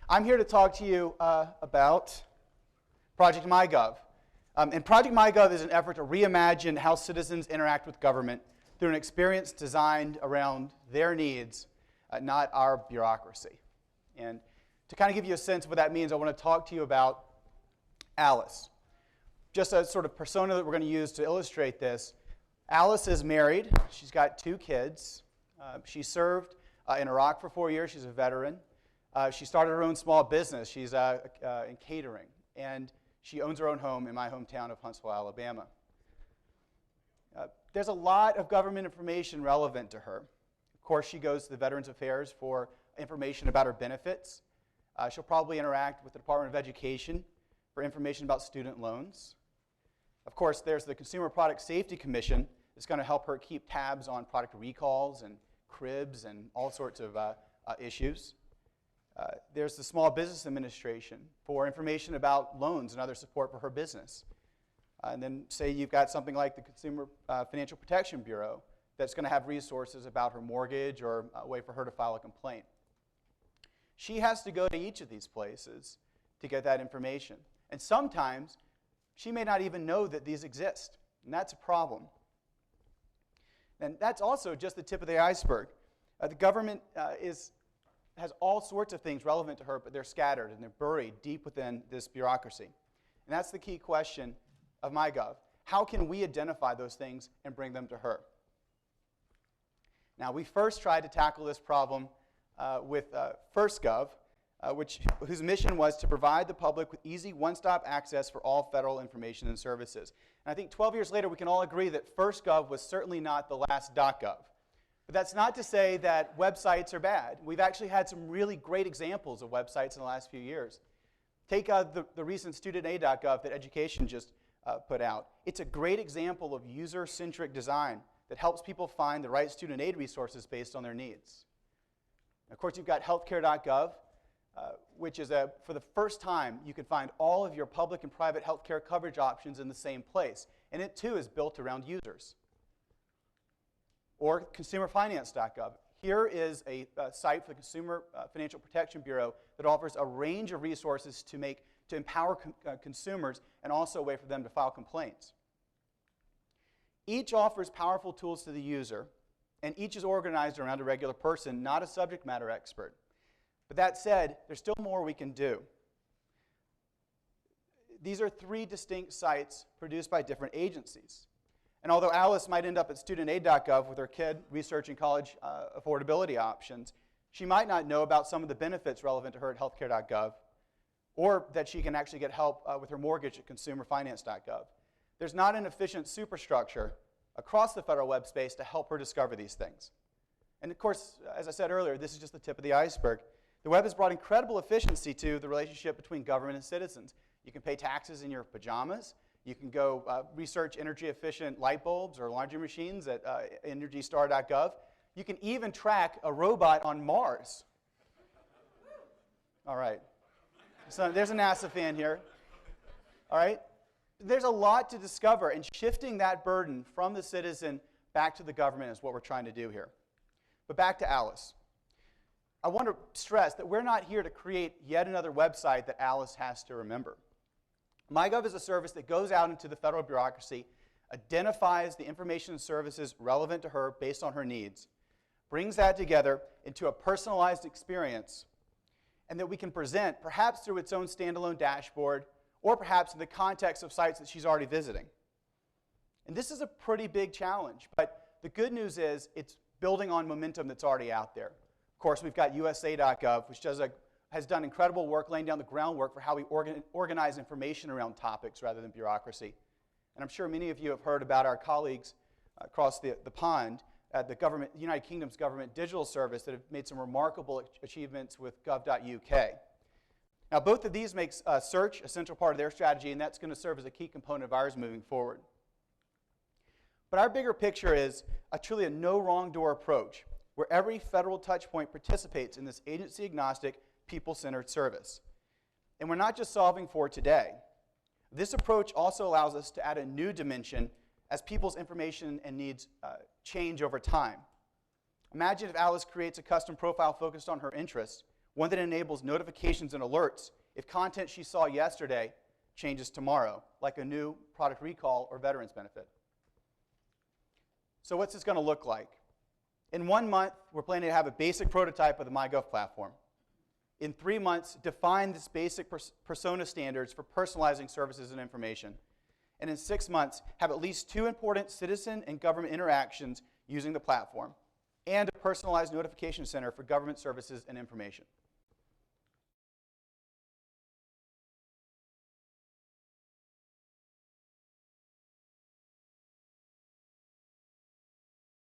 I'm here to talk to you about Project MyGov. And Project MyGov is an effort to reimagine how citizens interact with government through an experience designed around their needs, not our bureaucracy. And to kind of give you a sense of what that means, I want to talk to you about Alice. Just a sort of persona that we're going to use to illustrate this. Alice is married. She's got 2 kids. She served in Iraq for 4 years. She's a veteran. She started her own small business. She's in catering. And she owns her own home in my hometown of Huntsville, Alabama. There's a lot of government information relevant to her. Of course, she goes to the Veterans Affairs for information about her benefits. She'll probably interact with the Department of Education for information about student loans. Of course, there's the Consumer Product Safety Commission that's going to help her keep tabs on product recalls and cribs and all sorts of issues. There's the Small Business Administration for information about loans and other support for her business. And then say you've got something like the Consumer Financial Protection Bureau that's going to have resources about her mortgage or a way for her to file a complaint. She has to go to each of these places to get that information. And sometimes she may not even know that these exist, and that's a problem. And that's also just the tip of the iceberg. The government has all sorts of things relevant to her, but they're scattered and they're buried deep within this bureaucracy. And that's the key question of MyGov. How can we identify those things and bring them to her? Now, we first tried to tackle this problem with FirstGov, whose mission was to provide the public with easy one-stop access for all federal information and services. And I think 12 years later, we can all agree that FirstGov was certainly not the last .gov. But that's not to say that websites are bad. We've actually had some really great examples of websites in the last few years. Take the recent StudentAid.gov that Education just put out. It's a great example of user-centric design that helps people find the right student aid resources based on their needs. Of course, you've got healthcare.gov, which is for the first time, you can find all of your public and private healthcare coverage options in the same place. And it, too, is built around users. Or consumerfinance.gov. Here is a site for the Consumer Financial Protection Bureau that offers a range of resources to empower consumers and also a way for them to file complaints. Each offers powerful tools to the user, and each is organized around a regular person, not a subject matter expert. But that said, there's still more we can do. These are 3 distinct sites produced by different agencies. And although Alice might end up at StudentAid.gov with her kid researching college affordability options, she might not know about some of the benefits relevant to her at healthcare.gov, or that she can actually get help with her mortgage at consumerfinance.gov. There's not an efficient superstructure across the federal web space to help her discover these things. And of course, as I said earlier, this is just the tip of the iceberg. The web has brought incredible efficiency to the relationship between government and citizens. You can pay taxes in your pajamas. You can go research energy-efficient light bulbs or laundry machines at EnergyStar.gov. You can even track a robot on Mars. All right. So there's a NASA fan here. All right. There's a lot to discover, and shifting that burden from the citizen back to the government is what we're trying to do here. But back to Alice. I want to stress that we're not here to create yet another website that Alice has to remember. MyGov is a service that goes out into the federal bureaucracy, identifies the information and services relevant to her based on her needs, brings that together into a personalized experience, and that we can present perhaps through its own standalone dashboard or perhaps in the context of sites that she's already visiting. And this is a pretty big challenge, but the good news is it's building on momentum that's already out there. Of course, we've got USA.gov, which has done incredible work laying down the groundwork for how we organize information around topics rather than bureaucracy. And I'm sure many of you have heard about our colleagues across the pond at the United Kingdom's Government Digital Service that have made some remarkable achievements with gov.uk. Now, both of these make search a central part of their strategy, and that's going to serve as a key component of ours moving forward. But our bigger picture is truly a no wrong door approach, where every federal touchpoint participates in this agency-agnostic, people-centered service. And we're not just solving for today. This approach also allows us to add a new dimension as people's information and needs change over time. Imagine if Alice creates a custom profile focused on her interests. one that enables notifications and alerts if content she saw yesterday changes tomorrow, like a new product recall or veterans benefit. So what's this going to look like? In 1 month, we're planning to have a basic prototype of the MyGov platform. In 3 months, define this basic persona standards for personalizing services and information. And in 6 months, have at least 2 important citizen and government interactions using the platform, and a personalized notification center for government services and information.